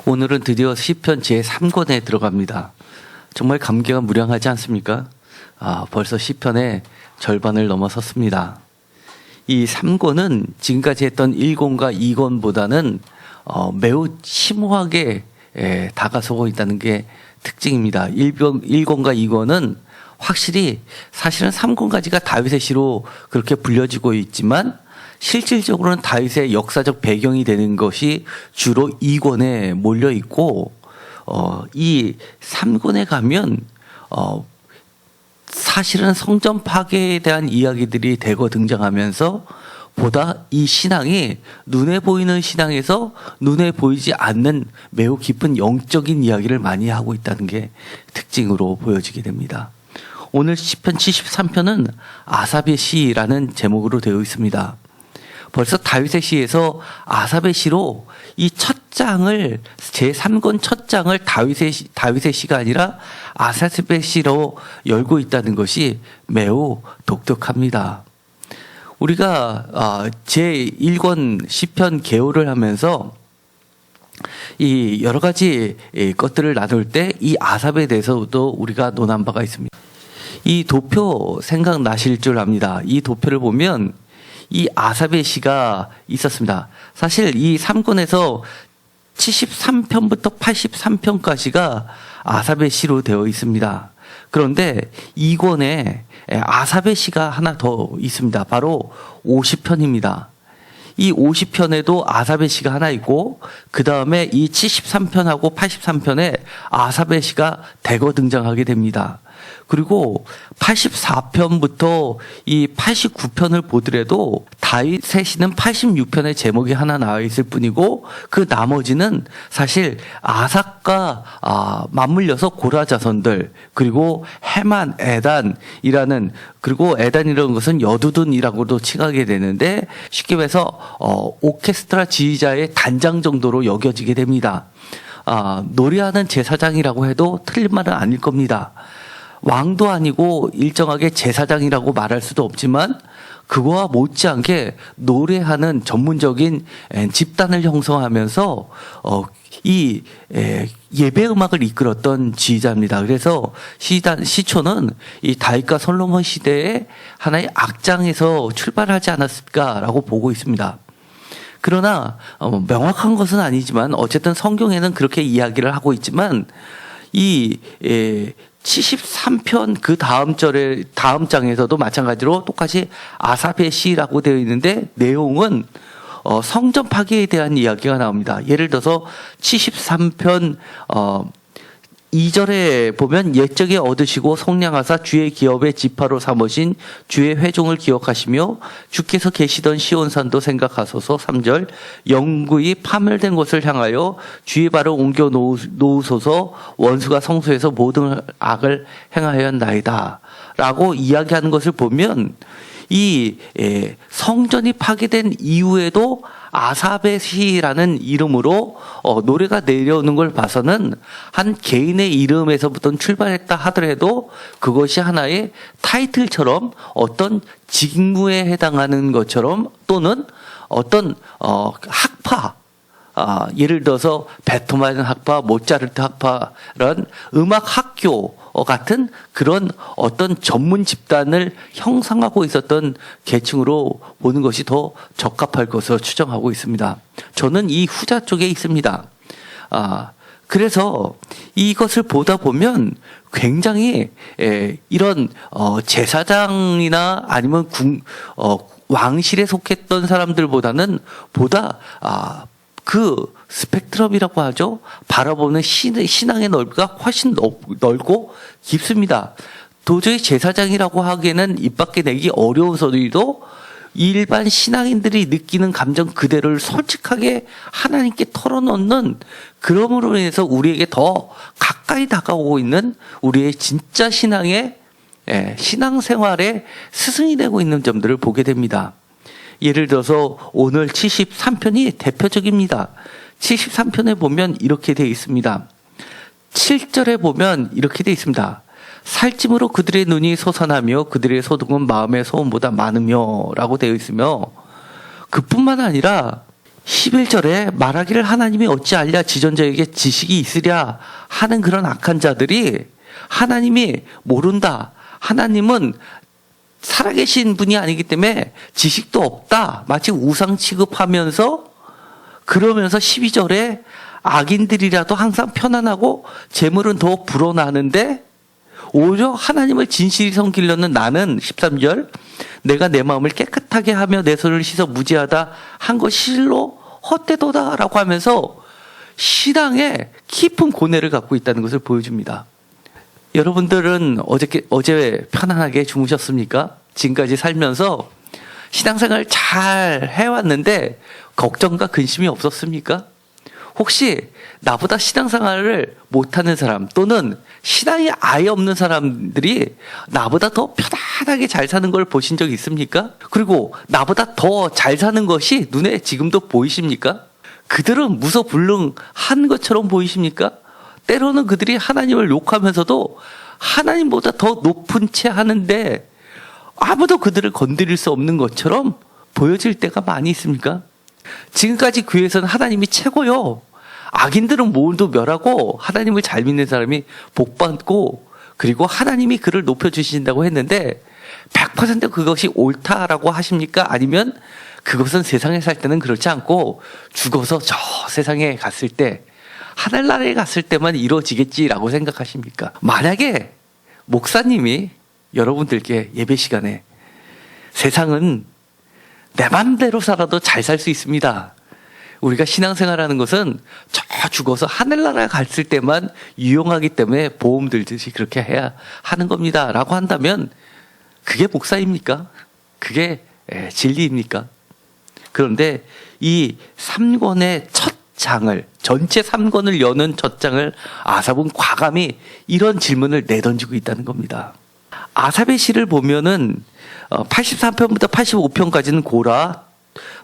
오늘은 드디어 시편 제3권에 들어갑니다. 정말 감개가 무량하지 않습니까? 벌써 시편의 절반을 넘어섰습니다. 이 3권은 지금까지 했던 1권과 2권보다는 매우 심오하게 다가서고 있다는 게 특징입니다. 1권과 2권은 확실히 사실은 3권까지가 다윗의 시로 그렇게 불려지고 있지만 실질적으로는 다윗의 역사적 배경이 되는 것이 주로 2권에 몰려 있고, 이 3권에 가면, 사실은 성전 파괴에 대한 이야기들이 대거 등장하면서 보다 이 신앙이 눈에 보이는 신앙에서 눈에 보이지 않는 매우 깊은 영적인 이야기를 많이 하고 있다는 게 특징으로 보여지게 됩니다. 오늘 시편 73편은 아삽의 시라는 제목으로 되어 있습니다. 벌써 다윗의 시에서 아삽의 시로 이 첫 장을 제3권 첫 장을 다윗의 시가 아니라 아삽의 시로 열고 있다는 것이 매우 독특합니다. 우리가 제1권 시편 개요를 하면서 이 여러 가지 것들을 나눌 때 이 아삽에 대해서도 우리가 논한 바가 있습니다. 이 도표 생각나실 줄 압니다. 이 도표를 보면 이 아삽의 시가 있었습니다. 사실 이 3권에서 73편부터 83편까지가 아삽의 시로 되어 있습니다. 그런데 2권에 아삽의 시가 하나 더 있습니다. 바로 50편입니다. 이 50편에도 아삽의 시가 하나 있고, 그 다음에 이 73편하고 83편에 아삽의 시가 대거 등장하게 됩니다. 그리고 84편부터 이 89편을 보더라도 다윗의 시는 86편의 제목이 하나 나와 있을 뿐이고, 그 나머지는 사실 아삭과 맞물려서 고라 자손들, 그리고 헤만, 에단이라는, 그리고 에단이라는 것은 여두둔이라고도 칭하게 되는데, 쉽게 말해서 오케스트라 지휘자의 단장 정도로 여겨지게 됩니다. 노래하는 제사장이라고 해도 틀린 말은 아닐 겁니다. 왕도 아니고 일정하게 제사장이라고 말할 수도 없지만 그거와 못지않게 노래하는 전문적인 집단을 형성하면서 이 예배 음악을 이끌었던 지휘자입니다. 그래서 시초는 이 다윗과 솔로몬 시대의 하나의 악장에서 출발하지 않았을까라고 보고 있습니다. 그러나 명확한 것은 아니지만 어쨌든 성경에는 그렇게 이야기를 하고 있지만 이 73편 그 다음 장에서도 마찬가지로 똑같이 아삽의 시라고 되어 있는데 내용은 성전 파괴에 대한 이야기가 나옵니다. 예를 들어서 73편 2절에 보면 옛적에 얻으시고 속량하사 주의 기업의 지파로 삼으신 주의 회종을 기억하시며 주께서 계시던 시온산도 생각하소서. 3절 영구히 파멸된 곳을 향하여 주의 발을 옮겨 놓으소서. 원수가 성소에서 모든 악을 행하였나이다 라고 이야기하는 것을 보면 이 성전이 파괴된 이후에도 아삽의 시라는 이름으로 노래가 내려오는 걸 봐서는 한 개인의 이름에서부터 출발했다 하더라도 그것이 하나의 타이틀처럼 어떤 직무에 해당하는 것처럼 또는 어떤 학파, 예를 들어서 베토벤 학파, 모차르트 학파라는 음악 학교 같은 그런 어떤 전문 집단을 형성하고 있었던 계층으로 보는 것이 더 적합할 것으로 추정하고 있습니다. 저는 이 후자 쪽에 있습니다. 그래서 이것을 보다 보면 굉장히 이런 제사장이나 아니면 왕실에 속했던 사람들보다는 보다 그 스펙트럼이라고 하죠. 바라보는 신앙의 넓이가 훨씬 넓고 깊습니다. 도저히 제사장이라고 하기에는 입 밖에 내기 어려운 소리도 일반 신앙인들이 느끼는 감정 그대로를 솔직하게 하나님께 털어놓는, 그러므로 인해서 우리에게 더 가까이 다가오고 있는 우리의 진짜 신앙생활의 스승이 되고 있는 점들을 보게 됩니다. 예를 들어서 오늘 73편이 대표적입니다. 73편에 보면 이렇게 되어 있습니다. 7절에 보면 이렇게 되어 있습니다. 살찜으로 그들의 눈이 솟아나며 그들의 소득은 마음의 소원보다 많으며 라고 되어 있으며, 그뿐만 아니라 11절에 말하기를 하나님이 어찌 알랴 지존자에게 지식이 있으랴 하는 그런 악한 자들이 하나님이 모른다. 하나님은 살아계신 분이 아니기 때문에 지식도 없다. 마치 우상 취급하면서 그러면서 12절에 악인들이라도 항상 편안하고 재물은 더 불어나는데 오히려 하나님을 진실히 섬기려는 나는 13절 내가 내 마음을 깨끗하게 하며 내 손을 씻어 무지하다 한 것이 실로 헛되도다 라고 하면서 신앙에 깊은 고뇌를 갖고 있다는 것을 보여줍니다. 여러분들은 어제 편안하게 주무셨습니까? 지금까지 살면서 신앙생활 잘 해왔는데 걱정과 근심이 없었습니까? 혹시 나보다 신앙생활을 못하는 사람 또는 신앙이 아예 없는 사람들이 나보다 더 편안하게 잘 사는 걸 보신 적 있습니까? 그리고 나보다 더 잘 사는 것이 눈에 지금도 보이십니까? 그들은 무소불능한 것처럼 보이십니까? 때로는 그들이 하나님을 욕하면서도 하나님보다 더 높은 채 하는데 아무도 그들을 건드릴 수 없는 것처럼 보여질 때가 많이 있습니까? 지금까지 교회에서는 하나님이 최고요. 악인들은 모두 멸하고 하나님을 잘 믿는 사람이 복받고 그리고 하나님이 그를 높여주신다고 했는데 100% 그것이 옳다라고 하십니까? 아니면 그것은 세상에 살 때는 그렇지 않고 죽어서 저 세상에 갔을 때 하늘나라에 갔을 때만 이루어지겠지라고 생각하십니까? 만약에 목사님이 여러분들께 예배 시간에 세상은 내 맘대로 살아도 잘 살 수 있습니다. 우리가 신앙생활하는 것은 저 죽어서 하늘나라에 갔을 때만 유용하기 때문에 보험 들듯이 그렇게 해야 하는 겁니다. 라고 한다면 그게 목사입니까? 그게 진리입니까? 그런데 이 3권의 첫 장을 전체 3권을 여는 첫 장을 아삽은 과감히 이런 질문을 내던지고 있다는 겁니다. 아삽의 시를 보면은 83편부터 85편까지는 고라,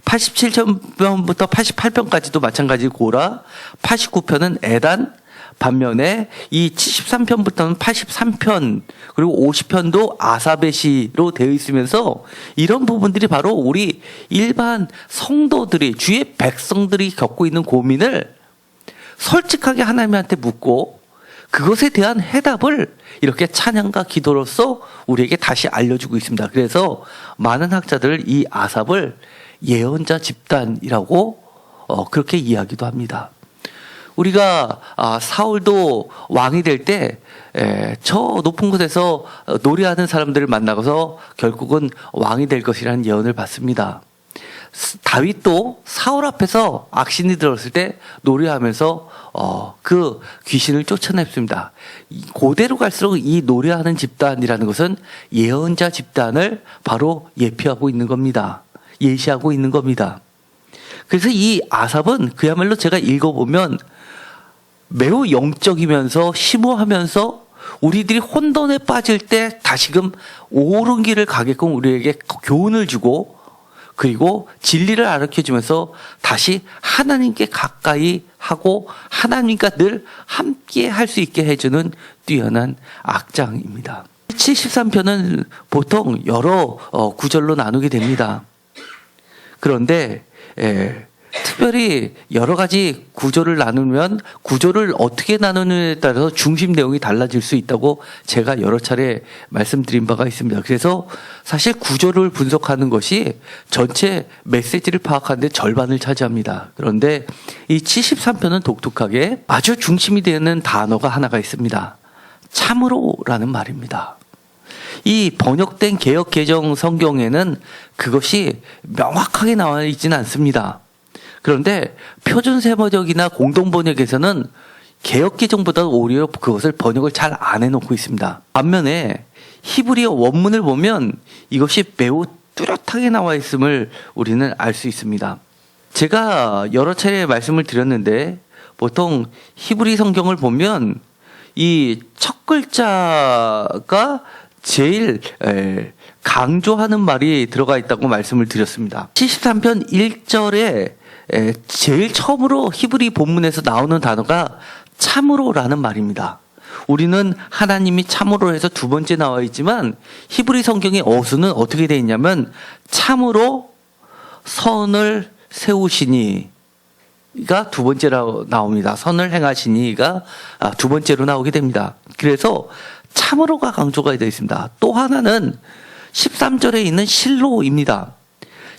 87편부터 88편까지도 마찬가지 고라, 89편은 에단, 반면에 이 73편부터는 83편 그리고 50편도 아삽의 시로 되어 있으면서 이런 부분들이 바로 우리 일반 성도들이 주의 백성들이 겪고 있는 고민을 솔직하게 하나님한테 묻고 그것에 대한 해답을 이렇게 찬양과 기도로서 우리에게 다시 알려주고 있습니다. 그래서 많은 학자들 이 아삽을 예언자 집단이라고 그렇게 이야기도 합니다. 우리가 사울도 왕이 될 때 저 높은 곳에서 노래하는 사람들을 만나서 결국은 왕이 될 것이라는 예언을 받습니다. 다윗도 사울 앞에서 악신이 들었을 때 노래하면서 그 귀신을 쫓아냈습니다. 고대로 갈수록 이 노래하는 집단이라는 것은 예언자 집단을 바로 예표하고 있는 겁니다. 예시하고 있는 겁니다. 그래서 이 아삽은 그야말로 제가 읽어보면 매우 영적이면서 심오하면서 우리들이 혼돈에 빠질 때 다시금 옳은 길을 가게끔 우리에게 교훈을 주고 그리고 진리를 가르쳐주면서 다시 하나님께 가까이 하고 하나님과 늘 함께 할 수 있게 해주는 뛰어난 악장입니다. 73편은 보통 여러 구절로 나누게 됩니다. 그런데 특별히 여러 가지 구조를 나누면 구조를 어떻게 나누느냐에 따라서 중심 내용이 달라질 수 있다고 제가 여러 차례 말씀드린 바가 있습니다. 그래서 사실 구조를 분석하는 것이 전체 메시지를 파악하는 데 절반을 차지합니다. 그런데 이 73편은 독특하게 아주 중심이 되는 단어가 하나가 있습니다. 참으로라는 말입니다. 이 번역된 개역 개정 성경에는 그것이 명확하게 나와 있지는 않습니다. 그런데 표준 세번역이나 공동 번역에서는 개역 개정보다 오히려 그것을 번역을 잘 안 해놓고 있습니다. 반면에 히브리어 원문을 보면 이것이 매우 뚜렷하게 나와 있음을 우리는 알 수 있습니다. 제가 여러 차례 말씀을 드렸는데 보통 히브리 성경을 보면 이 첫 글자가 제일 강조하는 말이 들어가 있다고 말씀을 드렸습니다. 73편 1절에 제일 처음으로 히브리 본문에서 나오는 단어가 참으로라는 말입니다. 우리는 하나님이 참으로 해서 두 번째 나와 있지만 히브리 성경의 어수는 어떻게 되어 있냐면 참으로 선을 세우시니 두 번째로 나옵니다. 선을 행하시니가 두 번째로 나오게 됩니다. 그래서 참으로가 강조가 되어 있습니다. 또 하나는 13절에 있는 실로입니다.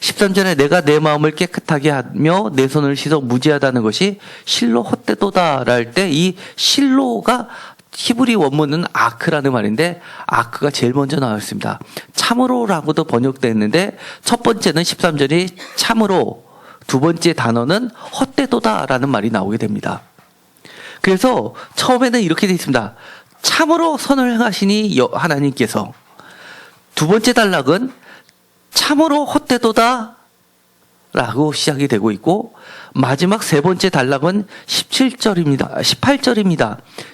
13절에 내가 내 마음을 깨끗하게 하며 내 손을 씻어 무지하다는 것이 실로 헛되도다 할 때 이 실로가 히브리 원문은 아크라는 말인데 아크가 제일 먼저 나왔습니다. 참으로라고도 번역되었는데 첫 번째는 13절이 참으로, 두 번째 단어는 헛되도다라는 말이 나오게 됩니다. 그래서 처음에는 이렇게 되어 있습니다. 참으로 선을 행하시니 하나님께서. 두 번째 단락은 참으로 헛되도다 라고 시작이 되고 있고, 마지막 세 번째 단락은 18절입니다.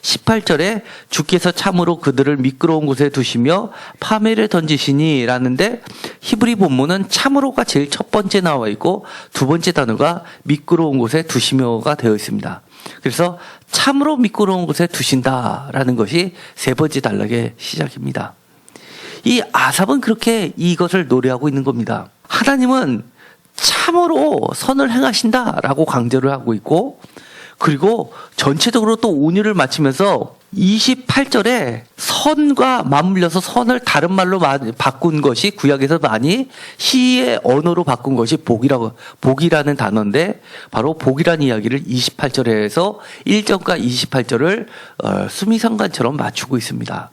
18절에 주께서 참으로 그들을 미끄러운 곳에 두시며 파멸에 던지시니 라는데, 히브리 본문은 참으로가 제일 첫 번째 나와 있고 두 번째 단어가 미끄러운 곳에 두시며가 되어 있습니다. 그래서 참으로 미끄러운 곳에 두신다라는 것이 세 번째 단락의 시작입니다. 이 아삽은 그렇게 이것을 노래하고 있는 겁니다. 하나님은 참으로 선을 행하신다라고 강조를 하고 있고, 그리고 전체적으로 또 온유를 마치면서 28절에 선과 맞물려서 선을 다른 말로 바꾼 것이 구약에서 많이 시의 언어로 바꾼 것이 복이라는 단어인데, 바로 복이라는 이야기를 28절에서 1절과 28절을 수미상관처럼 맞추고 있습니다.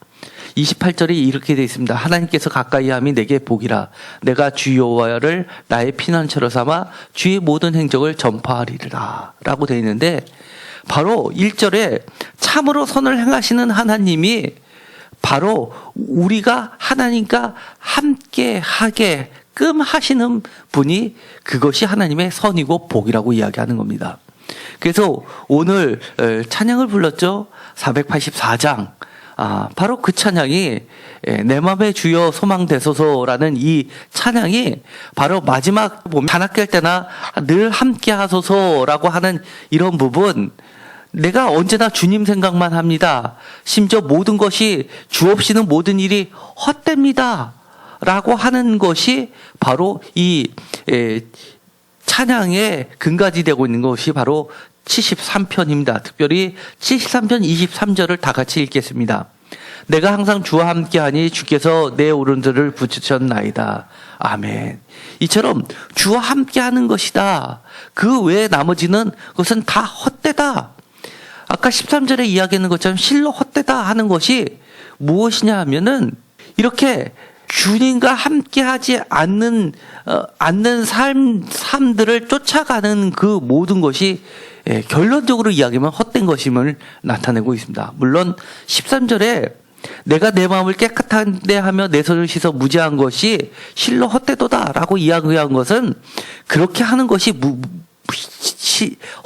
28절이 이렇게 되어 있습니다. 하나님께서 가까이 함이 내게 복이라. 내가 주 여호와를 나의 피난처로 삼아 주의 모든 행적을 전파하리라 라고 되어 있는데, 바로 1절에 참으로 선을 행하시는 하나님이 바로 우리가 하나님과 함께 하게끔 하시는 분이, 그것이 하나님의 선이고 복이라고 이야기하는 겁니다. 그래서 오늘 찬양을 불렀죠. 484장. 바로 그 찬양이 내 맘의 주여 소망되소서라는 이 찬양이 바로 마지막 단합할 때나 늘 함께 하소서라고 하는 이런 부분, 내가 언제나 주님 생각만 합니다. 심지어 모든 것이 주 없이는 모든 일이 헛됩니다 라고 하는 것이 바로 이 찬양의 근간이 되고 있는 것이 바로 73편입니다. 특별히 73편 23절을 다 같이 읽겠습니다. 내가 항상 주와 함께하니 주께서 내 오른손을 붙이셨나이다. 아멘. 이처럼 주와 함께하는 것이다. 그 외에 나머지는 그것은 다 헛되다. 아까 13절에 이야기하는 것처럼 실로 헛되다 하는 것이 무엇이냐 하면은, 이렇게 주님과 함께하지 않는 삶들을 쫓아가는 그 모든 것이 결론적으로 이야기하면 헛된 것임을 나타내고 있습니다. 물론 13절에 내가 내 마음을 깨끗하게 하며 내 손을 씻어 무지한 것이 실로 헛되도다라고 이야기한 것은 그렇게 하는 것이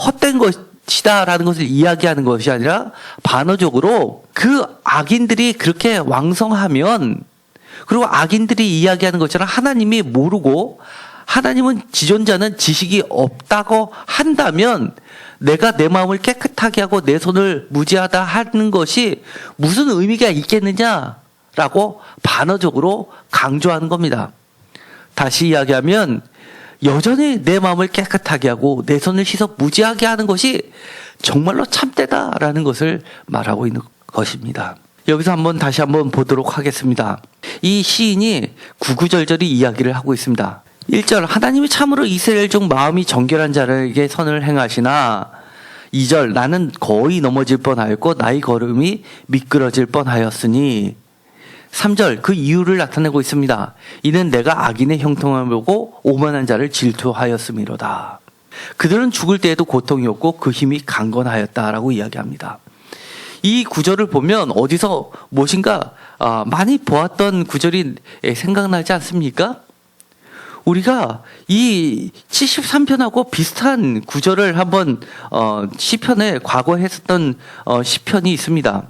헛된 것이다라는 것을 이야기하는 것이 아니라, 반어적으로 그 악인들이 그렇게 왕성하면, 그리고 악인들이 이야기하는 것처럼 하나님이 모르고 하나님은 지존자는 지식이 없다고 한다면, 내가 내 마음을 깨끗하게 하고 내 손을 무지하다 하는 것이 무슨 의미가 있겠느냐라고 반어적으로 강조하는 겁니다. 다시 이야기하면, 여전히 내 마음을 깨끗하게 하고 내 손을 씻어 무지하게 하는 것이 정말로 참되다라는 것을 말하고 있는 것입니다. 여기서 다시 한번 보도록 하겠습니다. 이 시인이 구구절절히 이야기를 하고 있습니다. 1절, 하나님이 참으로 이스라엘 중 마음이 정결한 자에게 선을 행하시나. 2절, 나는 거의 넘어질 뻔하였고 나의 걸음이 미끄러질 뻔하였으니. 3절, 그 이유를 나타내고 있습니다. 이는 내가 악인의 형통함을 보고 오만한 자를 질투하였음이로다. 그들은 죽을 때에도 고통이 없고 그 힘이 강건하였다라고 이야기합니다. 이 구절을 보면 어디서 무엇인가 많이 보았던 구절이 생각나지 않습니까? 우리가 이 73편하고 비슷한 구절을 한번 시편에 과거에 했었던 시편이 있습니다.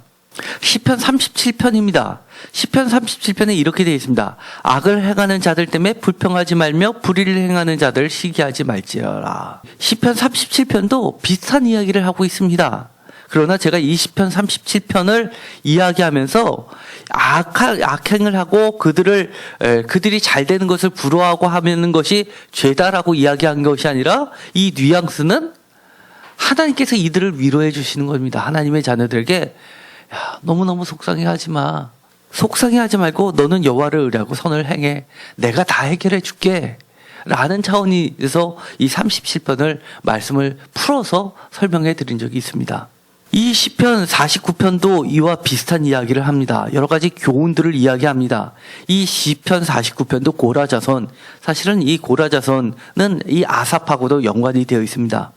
시편 37편입니다. 시편 37편에 이렇게 되어 있습니다. 악을 행하는 자들 때문에 불평하지 말며 불의를 행하는 자들 시기하지 말지어라. 시편 37편도 비슷한 이야기를 하고 있습니다. 그러나 제가 이 시편 37편을 이야기하면서 악행을 하고 그들이 잘 되는 것을 부러워하고 하는 것이 죄다라고 이야기한 것이 아니라, 이 뉘앙스는 하나님께서 이들을 위로해 주시는 겁니다. 하나님의 자녀들에게 야, 너무너무 속상해하지 마. 속상해하지 말고 너는 여호와를 의뢰하고 선을 행해. 내가 다 해결해 줄게. 라는 차원에서 이 37편을 말씀을 풀어서 설명해 드린 적이 있습니다. 이 시편 49편도 이와 비슷한 이야기를 합니다. 여러 가지 교훈들을 이야기합니다. 이 시편 49편도 고라자손, 사실은 이 고라자손은 이 아삽하고도 연관이 되어 있습니다.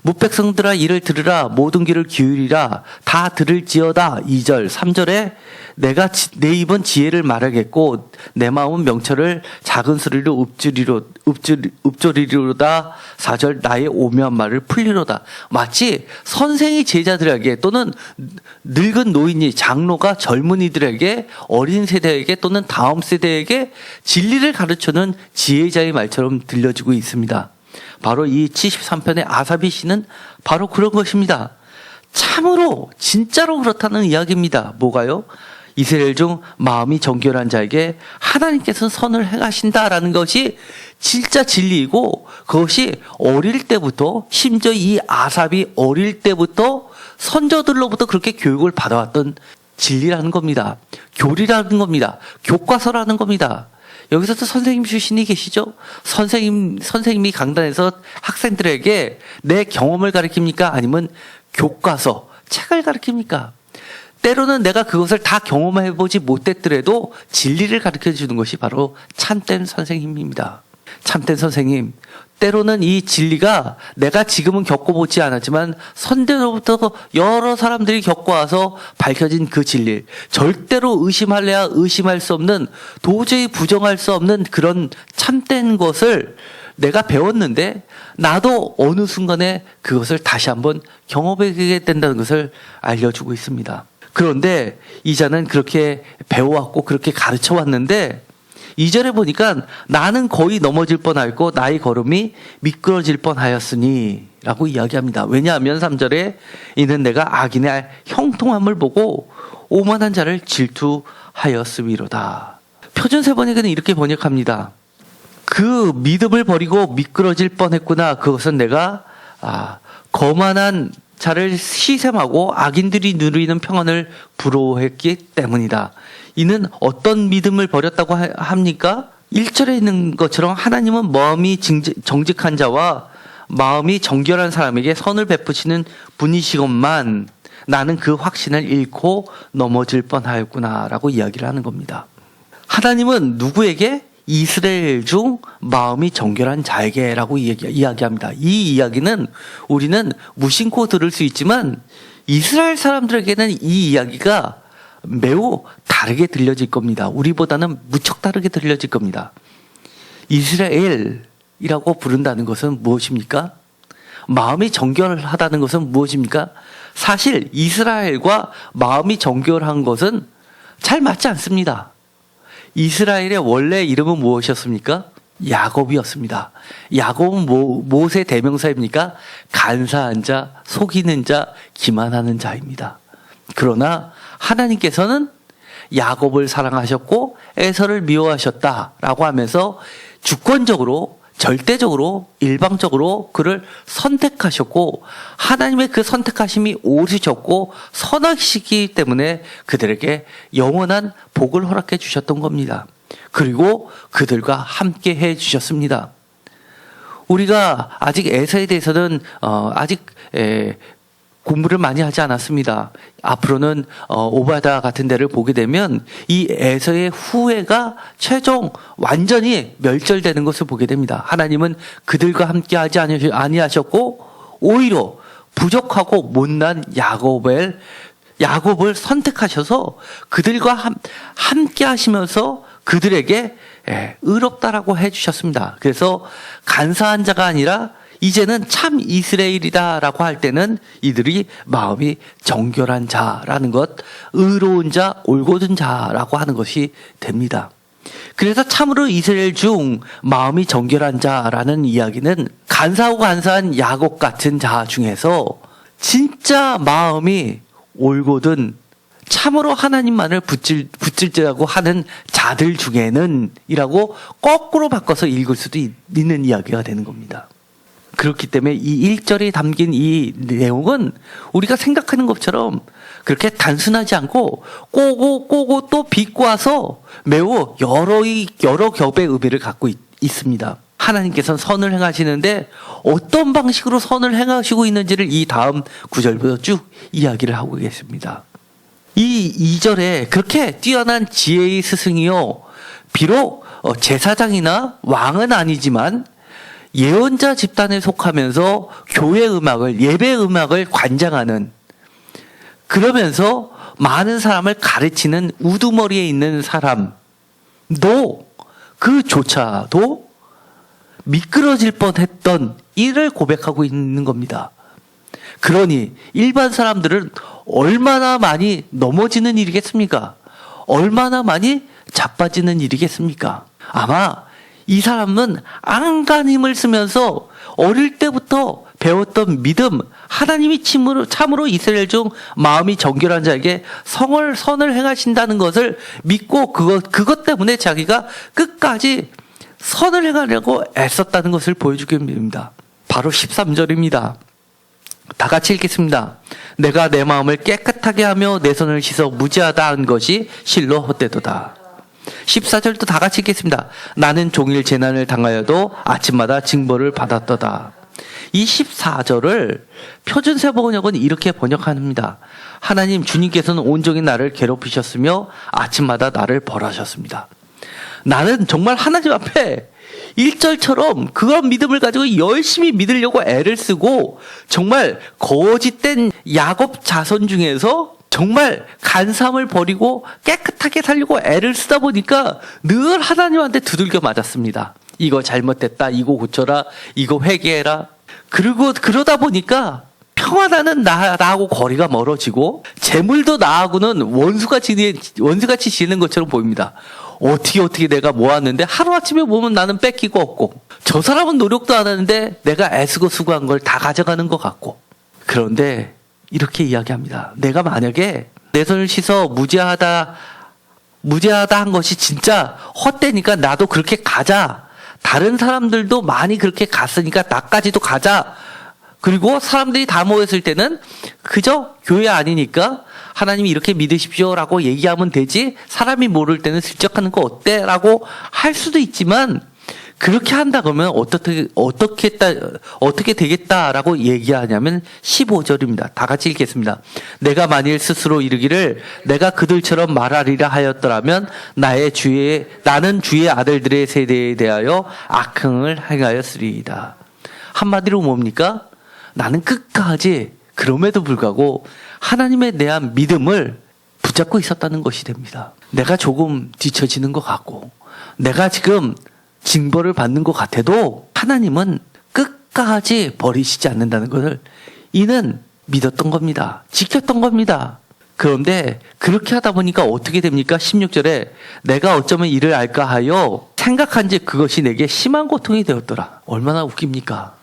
무백성들아 이를 들으라, 모든 귀를 기울이라, 다 들을지어다. 2절 3절에 내가 내 입은 지혜를 말하겠고 내 마음은 명철을 작은 소리로 읊조리리로다. 4절 나의 오묘한 말을 풀리로다. 마치 선생이 제자들에게 또는 늙은 노인이 장로가 젊은이들에게 어린 세대에게 또는 다음 세대에게 진리를 가르쳐는 지혜자의 말처럼 들려지고 있습니다. 바로 이 73편의 아사비 시는 바로 그런 것입니다. 참으로 진짜로 그렇다는 이야기입니다. 뭐가요? 이스라엘 중 마음이 정결한 자에게 하나님께서 선을 행하신다라는 것이 진짜 진리이고, 그것이 어릴 때부터, 심지어 이 아삽이 어릴 때부터 선조들로부터 그렇게 교육을 받아왔던 진리라는 겁니다. 교리라는 겁니다. 교과서라는 겁니다. 여기서도 선생님 출신이 계시죠? 선생님이 강단에서 학생들에게 내 경험을 가르칩니까? 아니면 교과서, 책을 가르칩니까? 때로는 내가 그것을 다 경험해보지 못했더라도 진리를 가르쳐 주는 것이 바로 참된 선생님입니다. 참된 선생님. 때로는 이 진리가 내가 지금은 겪어보지 않았지만 선대로부터 여러 사람들이 겪어와서 밝혀진 그 진리, 절대로 의심할래야 의심할 수 없는, 도저히 부정할 수 없는 그런 참된 것을 내가 배웠는데 나도 어느 순간에 그것을 다시 한번 경험하게 된다는 것을 알려주고 있습니다. 그런데 이자는 그렇게 배워왔고 그렇게 가르쳐왔는데 2절에 보니까 나는 거의 넘어질 뻔하였고 나의 걸음이 미끄러질 뻔하였으니 라고 이야기합니다. 왜냐하면 3절에 이는 내가 악인의 형통함을 보고 오만한 자를 질투하였음이로다. 표준 세번역에는 이렇게 번역합니다. 그 믿음을 버리고 미끄러질 뻔했구나. 그것은 내가 거만한 자를 시샘하고 악인들이 누리는 평안을 부러워했기 때문이다. 이는 어떤 믿음을 버렸다고 합니까? 1절에 있는 것처럼 하나님은 마음이 정직한 자와 마음이 정결한 사람에게 선을 베푸시는 분이시건만 나는 그 확신을 잃고 넘어질 뻔하였구나 라고 이야기를 하는 겁니다. 하나님은 누구에게? 이스라엘 중 마음이 정결한 자에게 라고 이야기합니다. 이 이야기는 우리는 무심코 들을 수 있지만 이스라엘 사람들에게는 이 이야기가 매우 다르게 들려질 겁니다. 우리보다는 무척 다르게 들려질 겁니다. 이스라엘이라고 부른다는 것은 무엇입니까? 마음이 정결하다는 것은 무엇입니까? 사실 이스라엘과 마음이 정결한 것은 잘 맞지 않습니다. 이스라엘의 원래 이름은 무엇이었습니까? 야곱이었습니다. 야곱은 무엇의 대명사입니까? 간사한 자, 속이는 자, 기만하는 자입니다. 그러나 하나님께서는 야곱을 사랑하셨고 에서를 미워하셨다라고 하면서 주권적으로, 절대적으로, 일방적으로 그를 선택하셨고 하나님의 그 선택하심이 옳으셨고 선하시기 때문에 그들에게 영원한 복을 허락해 주셨던 겁니다. 그리고 그들과 함께 해 주셨습니다. 우리가 아직 에서에 대해서는 아직 공부를 많이 하지 않았습니다. 앞으로는 오바다 같은 데를 보게 되면 이 에서의 후예가 최종 완전히 멸절되는 것을 보게 됩니다. 하나님은 그들과 함께 하지 아니하셨고 오히려 부족하고 못난 야곱을 선택하셔서 그들과 함께 하시면서 그들에게 의롭다라고 해주셨습니다. 그래서 간사한 자가 아니라 이제는 참 이스라엘이다라고 할 때는 이들이 마음이 정결한 자라는 것, 의로운 자, 올곧은 자라고 하는 것이 됩니다. 그래서 참으로 이스라엘 중 마음이 정결한 자라는 이야기는 간사하고 간사한 야곱 같은 자 중에서 진짜 마음이 올곧은 참으로 하나님만을 붙들자고 하는 자들 중에는 이라고 거꾸로 바꿔서 읽을 수도 있는 이야기가 되는 겁니다. 그렇기 때문에 이 1절에 담긴 이 내용은 우리가 생각하는 것처럼 그렇게 단순하지 않고 꼬고 또 비꼬아서 매우 여러 겹의 의미를 갖고 있습니다. 하나님께서는 선을 행하시는데 어떤 방식으로 선을 행하시고 있는지를 이 다음 구절부터 쭉 이야기를 하고 계십니다. 이 2절에 그렇게 뛰어난 지혜의 스승이요, 비록 제사장이나 왕은 아니지만 예언자 집단에 속하면서 교회 음악을, 예배 음악을 관장하는, 그러면서 많은 사람을 가르치는 우두머리에 있는 사람도 그조차도 미끄러질 뻔했던 일을 고백하고 있는 겁니다. 그러니 일반 사람들은 얼마나 많이 넘어지는 일이겠습니까? 얼마나 많이 자빠지는 일이겠습니까? 아마 이 사람은 안간힘을 쓰면서 어릴 때부터 배웠던 믿음, 하나님이 참으로 이스라엘 중 마음이 정결한 자에게 선을 행하신다는 것을 믿고 그것 때문에 자기가 끝까지 선을 행하려고 애썼다는 것을 보여주게 됩니다. 바로 13절입니다. 다 같이 읽겠습니다. 내가 내 마음을 깨끗하게 하며 내 손을 씻어 무지하다 한 것이 실로 헛되도다. 14절도 다 같이 읽겠습니다. 나는 종일 재난을 당하여도 아침마다 징벌을 받았도다. 이 14절을 표준세번역은 이렇게 번역합니다. 하나님 주님께서는 온종일 나를 괴롭히셨으며 아침마다 나를 벌하셨습니다. 나는 정말 하나님 앞에 1절처럼 그런 믿음을 가지고 열심히 믿으려고 애를 쓰고 정말 거짓된 야곱 자손 중에서 정말 간사함을 버리고 깨끗하게 살려고 애를 쓰다 보니까 늘 하나님한테 두들겨 맞았습니다. 이거 잘못됐다, 이거 고쳐라, 이거 회개해라. 그리고 그러다 보니까 평안하는 나하고 거리가 멀어지고 재물도 나하고는 원수같이 지내는 것처럼 보입니다. 어떻게 내가 모았는데 하루아침에 보면 나는 뺏기고 없고, 저 사람은 노력도 안 하는데 내가 애쓰고 수고한 걸 다 가져가는 것 같고. 그런데 이렇게 이야기합니다. 내가 만약에 내 손을 씻어 무죄하다 한 것이 진짜 헛되니까 나도 그렇게 가자. 다른 사람들도 많이 그렇게 갔으니까 나까지도 가자. 그리고 사람들이 다 모였을 때는 그저 교회 아니니까 하나님이 이렇게 믿으십시오라고 얘기하면 되지, 사람이 모를 때는 슬쩍 하는 거 어때? 라고 할 수도 있지만, 그렇게 한다 그러면 어떻게 되겠다라고 얘기하냐면 15절입니다. 다 같이 읽겠습니다. 내가 만일 스스로 이르기를 내가 그들처럼 말하리라 하였더라면 나는 주의 아들들의 세대에 대하여 악행을 행하였으리이다. 한마디로 뭡니까? 나는 끝까지 그럼에도 불구하고 하나님에 대한 믿음을 붙잡고 있었다는 것이 됩니다. 내가 조금 뒤처지는 것 같고, 내가 지금 징벌을 받는 것 같아도 하나님은 끝까지 버리시지 않는다는 것을 이는 믿었던 겁니다. 지켰던 겁니다. 그런데 그렇게 하다 보니까 어떻게 됩니까? 16절에 내가 어쩌면 이를 알까 하여 생각한지 그것이 내게 심한 고통이 되었더라. 얼마나 웃깁니까?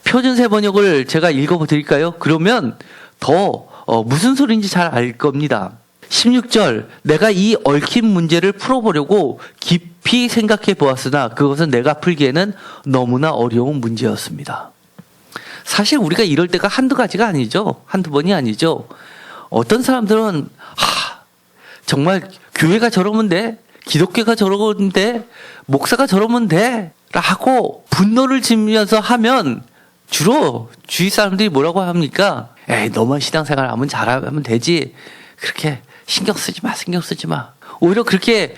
표준세번역을 제가 읽어드릴까요? 그러면 더 무슨 소리인지 잘 알 겁니다. 16절, 내가 이 얽힌 문제를 풀어보려고 깊이 생각해 보았으나 그것은 내가 풀기에는 너무나 어려운 문제였습니다. 사실 우리가 이럴 때가 한두 가지가 아니죠. 한두 번이 아니죠. 어떤 사람들은 정말 교회가 저러면 돼, 기독교가 저러면 돼, 목사가 저러면 돼 라고 분노를 지면서 하면 주로 주위 사람들이 뭐라고 합니까? 에이, 너만 신앙생활 하면 잘하면 되지, 그렇게 신경 쓰지 마. 오히려 그렇게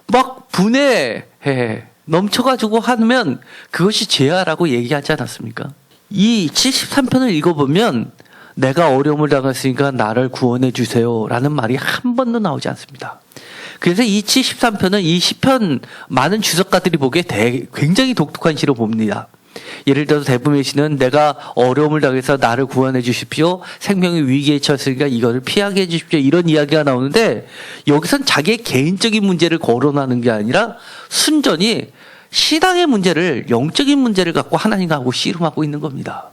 막 분에 넘쳐가지고 하면 그것이 죄야라고 얘기하지 않았습니까? 이 73편을 읽어보면 내가 어려움을 당했으니까 나를 구원해 주세요 라는 말이 한 번도 나오지 않습니다. 그래서 이 73편은 이 시편 많은 주석가들이 보기에 굉장히 독특한 시로 봅니다. 예를 들어서 대부분의 시는 내가 어려움을 당해서 나를 구원해 주십시오, 생명이 위기에 처했으니까 이것을 피하게 해 주십시오, 이런 이야기가 나오는데, 여기선 자기의 개인적인 문제를 거론하는 게 아니라 순전히 신앙의 문제를, 영적인 문제를 갖고 하나님과 하고 씨름하고 있는 겁니다.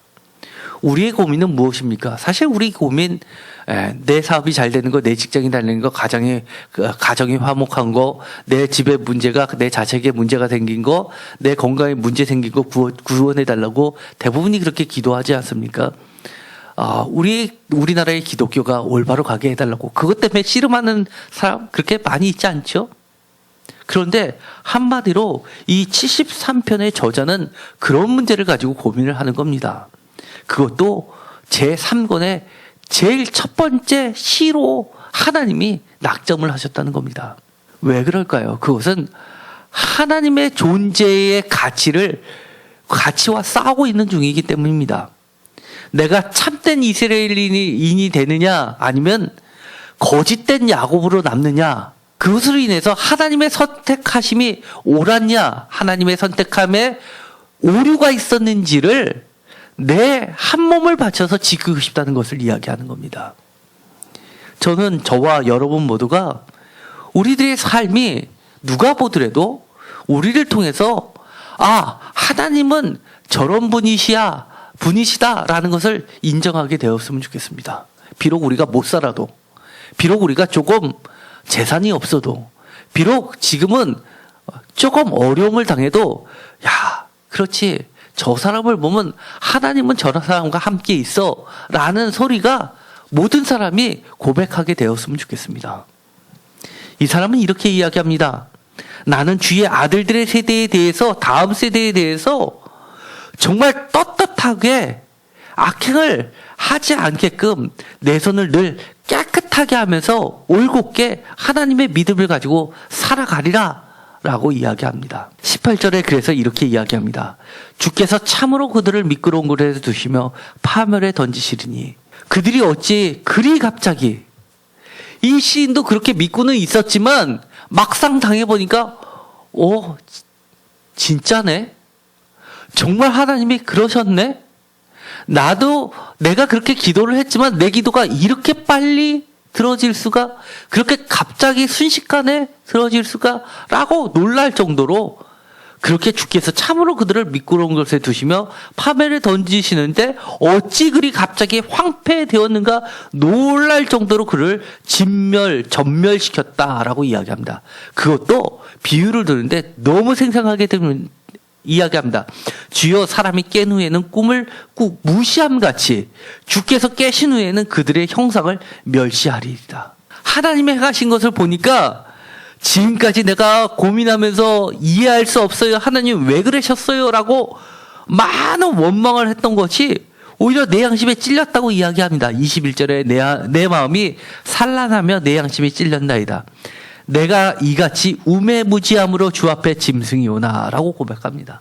우리의 고민은 무엇입니까? 사실 우리 고민, 내 사업이 잘 되는 거, 내 직장이 잘 되는 거, 가정이 화목한 거, 내 집에 문제가, 내 자식에 문제가 생긴 거, 내 건강에 문제 생긴 거 구원해달라고 대부분이 그렇게 기도하지 않습니까? 우리나라의 기독교가 올바로 가게 해달라고. 그것 때문에 씨름하는 사람 그렇게 많이 있지 않죠? 그런데 한마디로 이 73편의 저자는 그런 문제를 가지고 고민을 하는 겁니다. 그것도 제3권의 제일 첫 번째 시로 하나님이 낙점을 하셨다는 겁니다. 왜 그럴까요? 그것은 하나님의 존재의 가치와 싸우고 있는 중이기 때문입니다. 내가 참된 이스라엘인이 되느냐 아니면 거짓된 야곱으로 남느냐, 그것으로 인해서 하나님의 선택하심이 옳았냐, 하나님의 선택함에 오류가 있었는지를 내 한 몸을 바쳐서 지키고 싶다는 것을 이야기하는 겁니다. 저는 저와 여러분 모두가 우리들의 삶이 누가 보더라도 우리를 통해서 하나님은 저런 분이시다라는 것을 인정하게 되었으면 좋겠습니다. 비록 우리가 못 살아도, 비록 우리가 조금 재산이 없어도, 비록 지금은 조금 어려움을 당해도, 그렇지, 저 사람을 보면 하나님은 저런 사람과 함께 있어 라는 소리가 모든 사람이 고백하게 되었으면 좋겠습니다. 이 사람은 이렇게 이야기합니다. 나는 주의 아들들의 세대에 대해서, 다음 세대에 대해서 정말 떳떳하게 악행을 하지 않게끔 내 손을 늘 깨끗하게 하면서 올곧게 하나님의 믿음을 가지고 살아가리라 라고 이야기합니다. 18절에 그래서 이렇게 이야기합니다. 주께서 참으로 그들을 미끄러운 곳에 두시며 파멸에 던지시리니 그들이 어찌 그리 갑자기, 이 시인도 그렇게 믿고는 있었지만 막상 당해보니까 진짜네? 정말 하나님이 그러셨네? 나도 내가 그렇게 기도를 했지만 내 기도가 이렇게 빨리 들어질 수가, 그렇게 갑자기 순식간에 들어질 수가 라고 놀랄 정도로 그렇게 주께서 참으로 그들을 미끄러운 곳에 두시며 파멸에 던지시는데 어찌 그리 갑자기 황폐되었는가 놀랄 정도로 그를 전멸시켰다라고 이야기합니다. 그것도 비유를 들는데 너무 생생하게 이야기합니다. 주여, 사람이 깬 후에는 꿈을 꾹 무시함같이 주께서 깨신 후에는 그들의 형상을 멸시하리이다. 하나님의 행하신 것을 보니까 지금까지 내가 고민하면서 이해할 수 없어요, 하나님 왜 그러셨어요? 라고 많은 원망을 했던 것이 오히려 내 양심에 찔렸다고 이야기합니다. 21절에 내 마음이 산란하며 내 양심이 찔렸나이다. 내가 이같이 우매무지함으로 주 앞에 짐승이 오나 라고 고백합니다.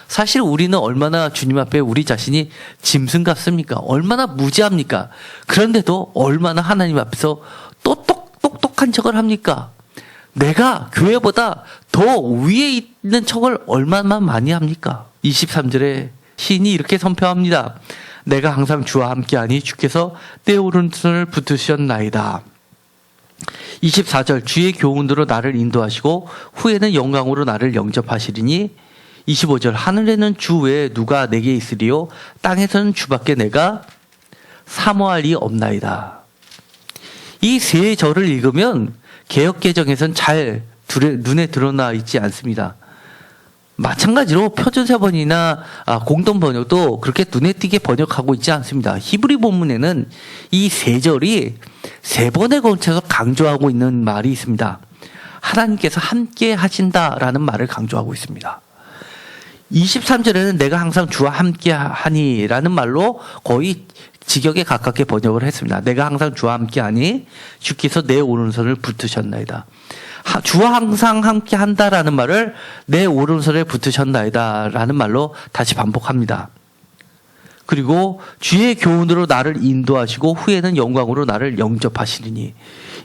사실 우리는 얼마나 주님 앞에 우리 자신이 짐승 같습니까? 얼마나 무지합니까? 그런데도 얼마나 하나님 앞에서 똑똑한 척을 합니까? 내가 교회보다 더 위에 있는 척을 얼마나 많이 합니까? 23절에 시인이 이렇게 선포합니다. 내가 항상 주와 함께하니 주께서 내 오른손을 붙드셨나이다. 24절, 주의 교훈으로 나를 인도하시고 후에는 영광으로 나를 영접하시리니. 25절, 하늘에는 주 외에 누가 내게 있으리요 땅에서는 주밖에 내가 사모할 리 없나이다. 이 세 절을 읽으면 개역개정에서는 잘 눈에 드러나 있지 않습니다. 마찬가지로 표준세번이나 공동번역도 그렇게 눈에 띄게 번역하고 있지 않습니다. 히브리 본문에는 이 세 절이 세 번에 걸쳐서 강조하고 있는 말이 있습니다. 하나님께서 함께 하신다라는 말을 강조하고 있습니다. 23절에는 내가 항상 주와 함께 하니라는 말로 거의 직역에 가깝게 번역을 했습니다. 내가 항상 주와 함께 하니 주께서 내 오른손을 붙으셨나이다. 주와 항상 함께 한다라는 말을 내 오른손에 붙으셨나이다 라는 말로 다시 반복합니다. 그리고 주의 교훈으로 나를 인도하시고 후에는 영광으로 나를 영접하시리니.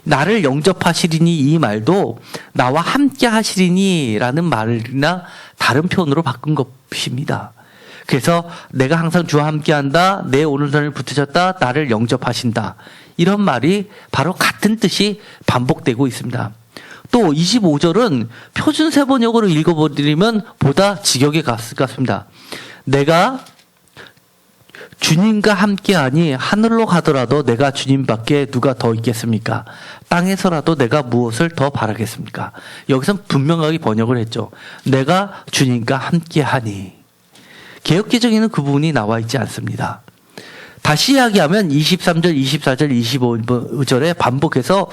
나를 영접하시리니 이 말도 나와 함께 하시리니 라는 말이나 다른 표현으로 바꾼 것입니다. 그래서 내가 항상 주와 함께 한다, 내 오른손을 붙으셨다, 나를 영접하신다. 이런 말이 바로 같은 뜻이 반복되고 있습니다. 또 25절은 표준세번역으로 읽어버리면 보다 직역에 같습니다. 내가 주님과 함께하니 하늘로 가더라도 내가 주님밖에 누가 더 있겠습니까? 땅에서라도 내가 무엇을 더 바라겠습니까? 여기서 분명하게 번역을 했죠. 내가 주님과 함께하니. 개역개정에는 그 부분이 나와 있지 않습니다. 다시 이야기하면 23절, 24절, 25절에 반복해서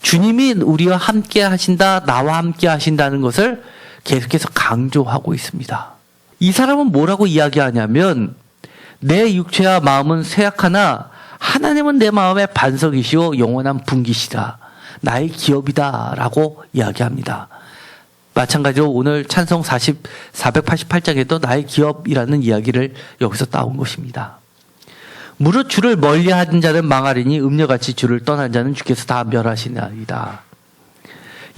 주님이 우리와 함께 하신다, 나와 함께 하신다는 것을 계속해서 강조하고 있습니다. 이 사람은 뭐라고 이야기하냐면 내 육체와 마음은 쇠약하나 하나님은 내 마음의 반석이시오 영원한 분기시다. 나의 기업이다 라고 이야기합니다. 마찬가지로 오늘 찬송 488장에도 나의 기업이라는 이야기를 여기서 따온 것입니다. 무릇 주를 멀리하는 자는 망하리니 음녀같이 주를 떠난 자는 주께서 다 멸하시나이다.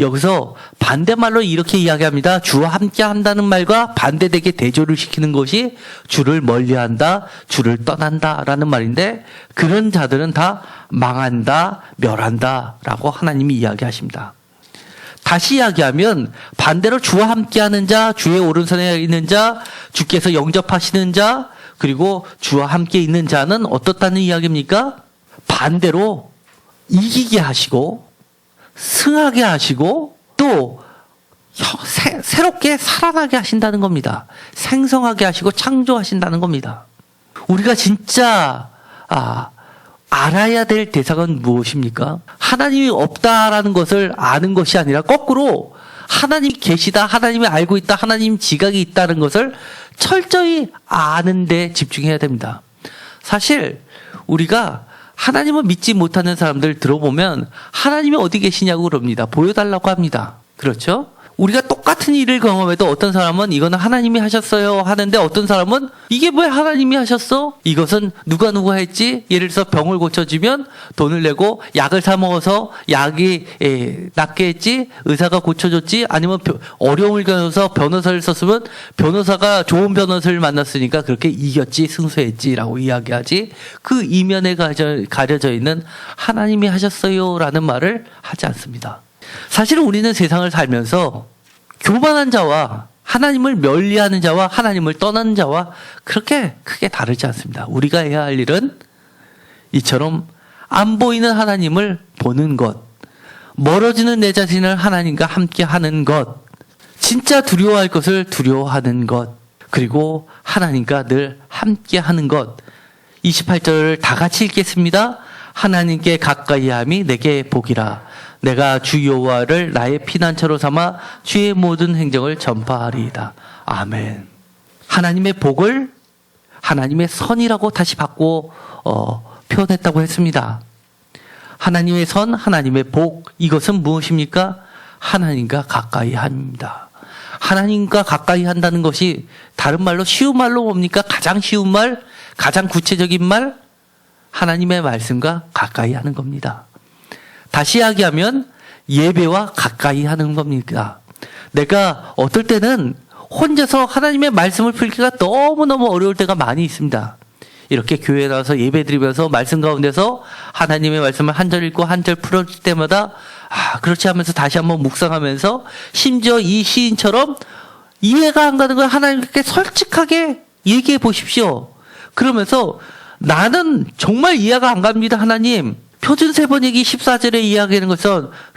여기서 반대말로 이렇게 이야기합니다. 주와 함께 한다는 말과 반대되게 대조를 시키는 것이 주를 멀리한다, 주를 떠난다 라는 말인데 그런 자들은 다 망한다, 멸한다 라고 하나님이 이야기하십니다. 다시 이야기하면 반대로 주와 함께하는 자, 주의 오른손에 있는 자, 주께서 영접하시는 자, 그리고 주와 함께 있는 자는 어떻다는 이야기입니까? 반대로 이기게 하시고 승하게 하시고 또 새롭게 살아나게 하신다는 겁니다. 생성하게 하시고 창조하신다는 겁니다. 우리가 진짜 알아야 될 대상은 무엇입니까? 하나님이 없다라는 것을 아는 것이 아니라 거꾸로 하나님이 계시다, 하나님이 알고 있다, 하나님 지각이 있다는 것을 철저히 아는 데 집중해야 됩니다. 사실 우리가 하나님을 믿지 못하는 사람들 들어보면 하나님이 어디 계시냐고 그럽니다. 보여달라고 합니다. 그렇죠? 우리가 똑같은 일을 경험해도 어떤 사람은 이거는 하나님이 하셨어요 하는데 어떤 사람은 이게 왜 하나님이 하셨어? 이것은 누가 했지? 예를 들어서 병을 고쳐주면 돈을 내고 약을 사 먹어서 약이 낫게 했지? 의사가 고쳐줬지? 아니면 어려움을 겪어서 변호사를 썼으면 변호사가 좋은 변호사를 만났으니까 그렇게 이겼지, 승소했지라고 이야기하지. 그 이면에 가려져 있는 하나님이 하셨어요 라는 말을 하지 않습니다. 사실은 우리는 세상을 살면서 교만한 자와 하나님을 멸리하는 자와 하나님을 떠나는 자와 그렇게 크게 다르지 않습니다. 우리가 해야 할 일은 이처럼 안 보이는 하나님을 보는 것, 멀어지는 내 자신을 하나님과 함께 하는 것, 진짜 두려워할 것을 두려워하는 것, 그리고 하나님과 늘 함께 하는 것. 28절을 다 같이 읽겠습니다. 하나님께 가까이함이 내게 복이라. 내가 주 여호와를 나의 피난처로 삼아 주의 모든 행정을 전파하리이다. 아멘. 하나님의 복을 하나님의 선이라고 다시 바꿔 표현했다고 했습니다. 하나님의 선, 하나님의 복, 이것은 무엇입니까? 하나님과 가까이 합니다. 하나님과 가까이 한다는 것이 다른 말로 쉬운 말로 뭡니까? 가장 쉬운 말, 가장 구체적인 말, 하나님의 말씀과 가까이 하는 겁니다. 다시 이야기하면 예배와 가까이 하는 겁니다. 내가 어떨 때는 혼자서 하나님의 말씀을 풀기가 너무너무 어려울 때가 많이 있습니다. 이렇게 교회에 나와서 예배 드리면서 말씀 가운데서 하나님의 말씀을 한 절 읽고 한 절 풀어줄 때마다 그렇지 하면서 다시 한번 묵상하면서 심지어 이 시인처럼 이해가 안 가는 걸 하나님께 솔직하게 얘기해 보십시오. 그러면서 나는 정말 이해가 안 갑니다. 하나님. 표준 세번역이 14절에 이야기하는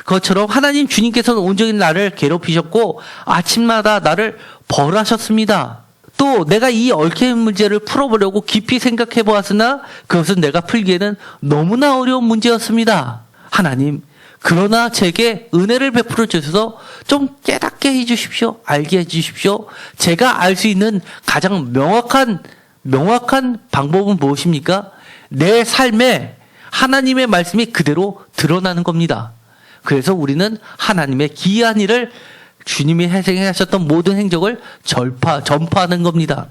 것처럼 하나님 주님께서는 온종일 나를 괴롭히셨고 아침마다 나를 벌하셨습니다. 또 내가 이 얽힌 문제를 풀어보려고 깊이 생각해 보았으나 그것은 내가 풀기에는 너무나 어려운 문제였습니다. 하나님, 그러나 제게 은혜를 베풀어 주셔서 좀 깨닫게 해 주십시오. 알게 해 주십시오. 제가 알 수 있는 가장 명확한 방법은 무엇입니까? 내 삶에 하나님의 말씀이 그대로 드러나는 겁니다. 그래서 우리는 하나님의 기이한 일을 주님이 행하셨던 모든 행적을 전파하는 겁니다.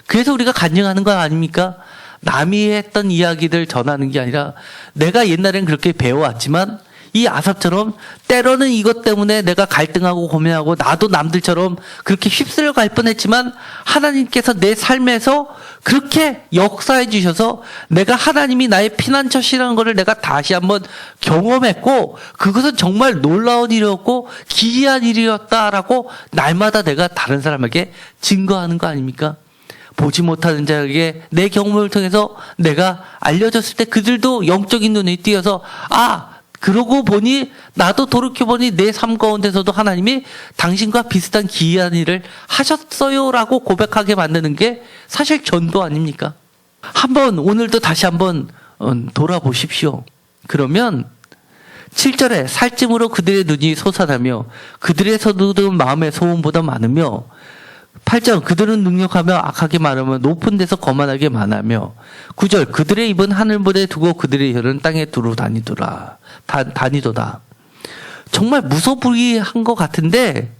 그래서 우리가 간증하는 거 아닙니까? 남이 했던 이야기들 전하는 게 아니라 내가 옛날엔 그렇게 배워왔지만 이 아삽처럼 때로는 이것 때문에 내가 갈등하고 고민하고 나도 남들처럼 그렇게 휩쓸려 갈 뻔했지만 하나님께서 내 삶에서 그렇게 역사해 주셔서 내가 하나님이 나의 피난처시라는 것을 내가 다시 한번 경험했고 그것은 정말 놀라운 일이었고 기이한 일이었다라고 날마다 내가 다른 사람에게 증거하는 거 아닙니까? 보지 못하는 자에게 내 경험을 통해서 내가 알려줬을 때 그들도 영적인 눈이 띄어서 그러고 보니 나도 돌이켜보니 내 삶 가운데서도 하나님이 당신과 비슷한 기이한 일을 하셨어요라고 고백하게 만드는 게 사실 전도 아닙니까? 오늘도 다시 한번 돌아보십시오. 그러면 7절에 살찜으로 그들의 눈이 솟아나며 그들의 서두른 마음의 소원보다 많으며 8절 그들은 능력하며 악하게 말하며 높은 데서 거만하게 말하며 9절 그들의 입은 하늘물에 두고 그들의 혀는 땅에 두루 다니도다. 정말 무소불위한 것 같은데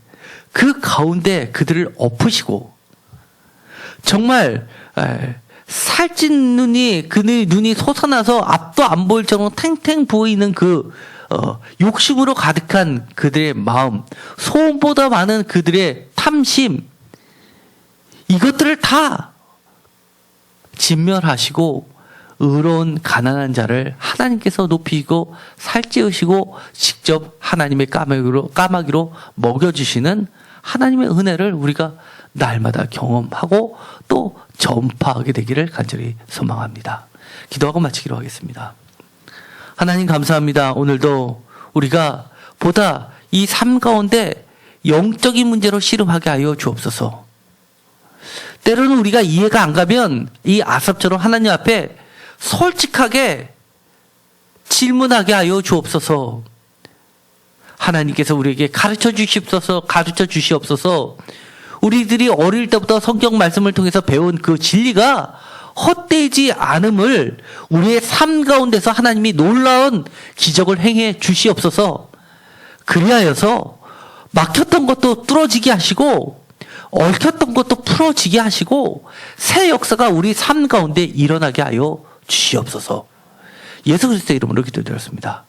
그 가운데 그들을 엎으시고 정말 살찐 눈이 그의 눈이 솟아나서 앞도 안 보일 정도로 탱탱 보이는 그 욕심으로 가득한 그들의 마음, 소원보다 많은 그들의 탐심, 이것들을 다 진멸하시고 의로운 가난한 자를 하나님께서 높이고 살찌우시고 직접 하나님의 까마귀로 먹여주시는 하나님의 은혜를 우리가 날마다 경험하고 또 전파하게 되기를 간절히 소망합니다. 기도하고 마치기로 하겠습니다. 하나님 감사합니다. 오늘도 우리가 보다 이 삶 가운데 영적인 문제로 씨름하게 하여 주옵소서. 때로는 우리가 이해가 안 가면 이 아삽처럼 하나님 앞에 솔직하게 질문하게 하여 주옵소서. 하나님께서 우리에게 가르쳐 주시옵소서. 우리들이 어릴 때부터 성경 말씀을 통해서 배운 그 진리가 헛되지 않음을 우리의 삶 가운데서 하나님이 놀라운 기적을 행해 주시옵소서. 그리하여서 막혔던 것도 뚫어지게 하시고 얽혔던 것도 풀어지게 하시고 새 역사가 우리 삶 가운데 일어나게 하여 주시옵소서. 예수 그리스도의 이름으로 기도드렸습니다.